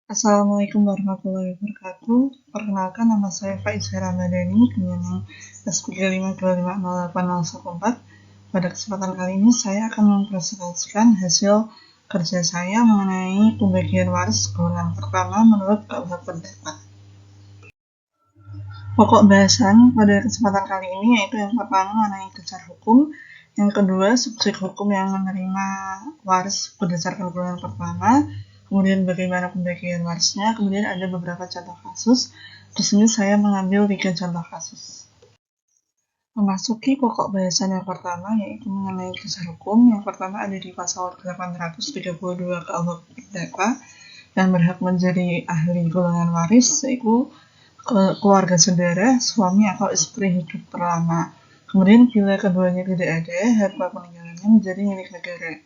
Assalamualaikum warahmatullahi wabarakatuh. Perkenalkan, nama saya Faiza Ramadhani, penyandang SPG 5250814. Pada kesempatan kali ini saya akan mempresentasikan hasil kerja saya mengenai pembagian waris golongan pertama menurut KUH Perdata. Pokok bahasan pada kesempatan kali ini yaitu yang pertama mengenai dasar hukum, yang kedua subjek hukum yang menerima waris berdasarkan golongan pertama, kemudian bagaimana pembagian warisnya, kemudian ada beberapa contoh kasus. Di sini saya mengambil 3 contoh kasus. Memasuki pokok bahasan yang pertama yaitu mengenai dasar hukum. Yang pertama ada di pasal 832 KUH Perdata yang berhak menjadi ahli golongan waris yaitu keluarga saudara, suami atau istri hidup terlama. Kemudian bila keduanya tidak ada, harta peninggalannya menjadi milik negara.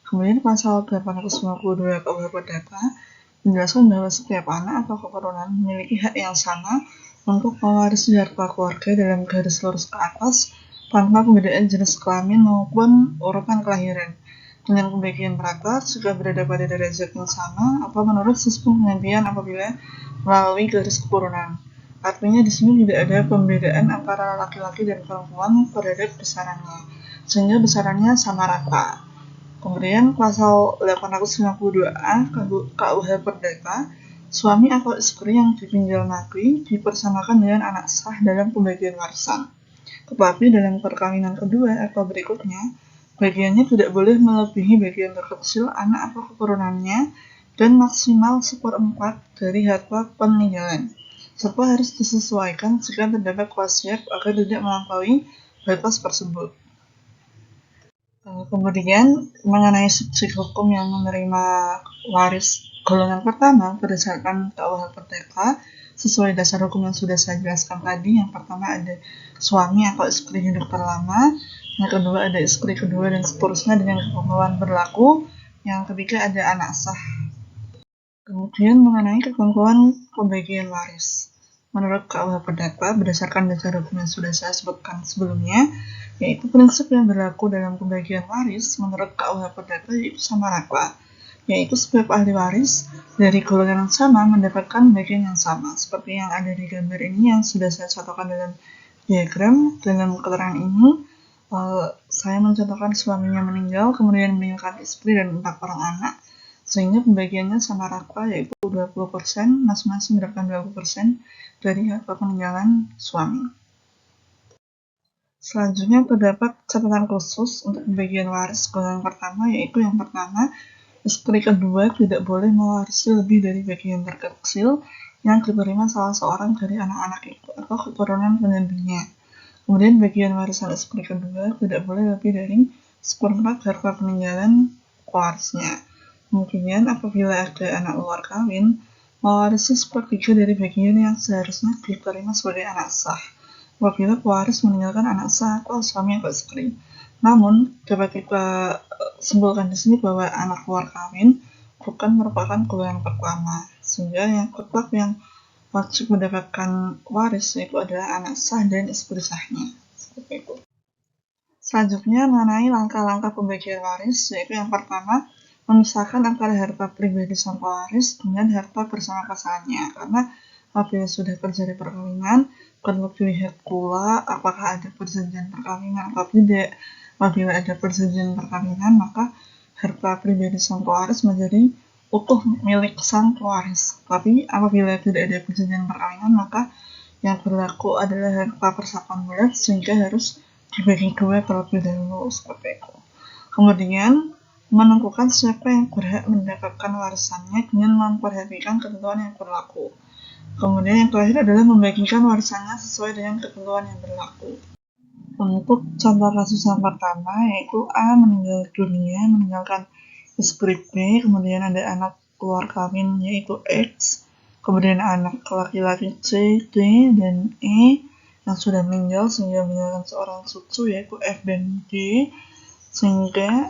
Kemudian pasal 852 KUH Perdata menjelaskan bahwa setiap anak atau keturunan memiliki hak yang sama untuk mewarisi harta keluarga dalam garis lurus ke atas tanpa pembedaan jenis kelamin maupun urutan kelahiran, dengan pembagian merata juga berada pada derajat yang sama atau menurut sistem penggantian apabila melalui garis keturunan. Artinya di sini tidak ada pembedaan antara laki-laki dan perempuan terhadap besarannya, sehingga besarannya sama rata. Kemudian pasal 852A KUH Perdata, suami atau istri yang ditinggal mati dipersamakan dengan anak sah dalam pembagian warisan. Tetapi dalam perkawinan kedua atau berikutnya, bagiannya tidak boleh melebihi bagian terkecil anak atau keturunannya dan maksimal 1/4 dari harta peninggalan, serta harus disesuaikan jika terdapat wasiat agar tidak melampaui batas tersebut. Kemudian mengenai subjek hukum yang menerima waris golongan pertama berdasarkan KUH Perdata sesuai dasar hukum yang sudah saya jelaskan tadi. Yang pertama ada suami atau istri hidup terlama, yang kedua ada istri kedua dan seterusnya dengan ketentuan berlaku, yang ketiga ada anak sah. Kemudian mengenai ketentuan pembagian waris menurut KUH Perdata berdasarkan dasar hukum yang sudah saya sebutkan sebelumnya, yaitu prinsip yang berlaku dalam pembagian waris menurut KUH Perdata yaitu sama rata, yaitu setiap ahli waris dari golongan yang sama mendapatkan bagian yang sama, seperti yang ada di gambar ini yang sudah saya contohkan dalam diagram. Dalam keterangan ini saya mencontohkan suaminya meninggal, kemudian meninggalkan istri dan 4 orang anak, sehingga pembagiannya sama rata yaitu 20%, masing-masing mendapatkan 20% dari harta peninggalan suami. Selanjutnya terdapat catatan khusus untuk pembagian waris golongan pertama, yaitu yang pertama, istri kedua tidak boleh mewarisi lebih dari bagian terkecil yang diterima salah seorang dari anak-anak itu atau keturunan penggantinya. Kemudian bagian warisan istri kedua tidak boleh lebih dari 1/4 harta peninggalan warisnya. Kemudian apabila ada anak luar kawin, mewarisi 1/3 dari bagian yang seharusnya diterima sebagai anak sah apabila pewaris meninggalkan anak sah atau suami atau istri. Namun dapat kita simpulkan di sini bahwa anak luar kawin bukan merupakan golongan pertama, sehingga yang tetap yang wajib mendapatkan waris yaitu adalah anak sah dan istri sahnya. Seperti itu. Selanjutnya mengenai langkah-langkah pembagian waris, yaitu yang pertama memisahkan antara harta pribadi sang pewaris dengan harta bersama pasangannya, karena apabila sudah terjadi perkawinan perlu dilihat pula apakah ada perjanjian perkawinan atau tidak. Apabila ada perjanjian perkawinan maka harta pribadi sang pewaris menjadi utuh milik sang pewaris. Tapi apabila tidak ada perjanjian perkawinan maka yang berlaku adalah harta persatuan bulat, sehingga harus dibagi dua terlebih dahulu, seperti itu. Kemudian menentukan siapa yang berhak mendapatkan warisannya dengan memperhatikan ketentuan yang berlaku. Kemudian yang terakhir adalah membagikan warisannya sesuai dengan ketentuan yang berlaku. Untuk contoh kasus yang pertama yaitu A meninggal dunia meninggalkan istri B, kemudian ada anak luar kawin yaitu X, kemudian anak laki-laki C, D, dan E yang sudah meninggal sehingga meninggalkan seorang cucu yaitu F dan D, sehingga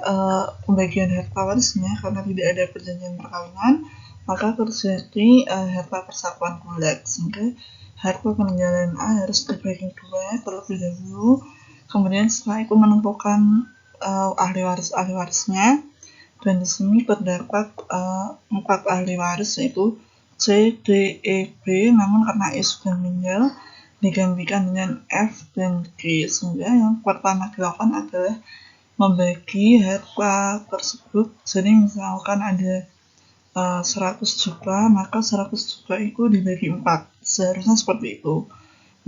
pembagian harta warisnya karena tidak ada perjanjian perkawinan maka terjadi harta persatuan bulat, sehingga harta peninggalan A harus dibagi dua terlebih dahulu. Kemudian setelah itu menentukan ahli warisnya, dan di sini terdapat 4 ahli waris yaitu C, D, E, B, namun karena E sudah meninggal digantikan dengan F dan G, sehingga yang pertama dilakukan adalah membagi harta tersebut. Jadi misalkan ada 100 juta, maka 100 juta itu dibagi 4, seharusnya seperti itu.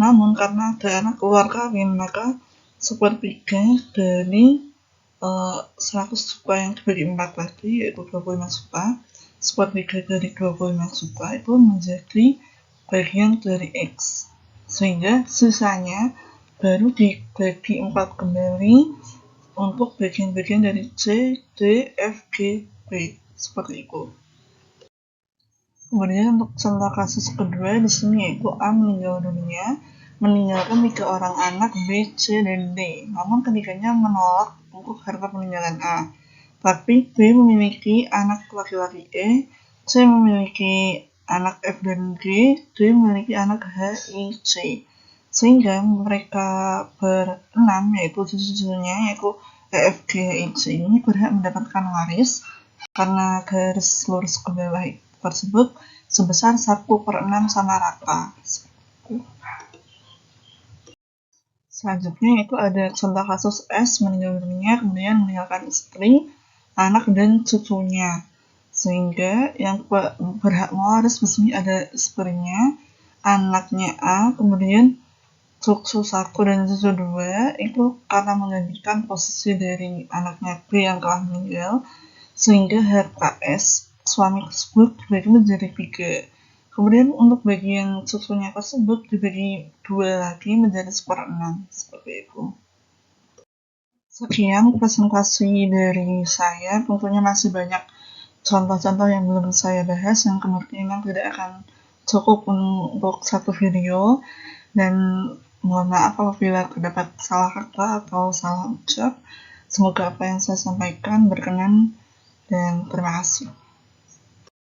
Namun karena ada anak keluar kawin, maka sepertiga dari 100 juta yang dibagi 4 tadi, yaitu 25 juta, sepertiga dari 25 juta itu menjadi bagian dari X, sehingga sisanya baru dibagi 4 kembali untuk bagian-bagian dari C, D, F, G, B, seperti itu. Kemudian untuk contoh kasus kedua di sini yaitu A meninggal dunia, meninggalkan 3 orang anak B, C, dan D. Namun ketiganya menolak untuk harta peninggalan A. Tapi B memiliki anak laki-laki E, C memiliki anak F dan G, D memiliki anak H, I, C. Sehingga mereka berenam, yaitu cucu-cucunya, yaitu E, F, G, H, I, C ini berhak mendapatkan waris karena garis lurus ke bawah tersebut sebesar 1/6 sama rata. Selanjutnya itu ada contoh kasus S meninggal dunia kemudian meninggalkan istri, anak, dan cucunya. Sehingga yang berhak mewaris di sini ada istrinya, anaknya A, kemudian cucu 1 dan cucu 2 itu karena menggantikan posisi dari anaknya B yang telah meninggal, sehingga harta S suami tersebut dibagi menjadi 3. Kemudian untuk bagian cucunya tersebut dibagi 2 lagi menjadi 1/6, seperti itu. Sekian presentasi dari saya, tentunya masih banyak contoh-contoh yang belum saya bahas yang kemungkinan tidak akan cukup untuk satu video, dan mohon maaf apabila terdapat salah kata atau salah ucap. Semoga apa yang saya sampaikan berkenan dan terima kasih.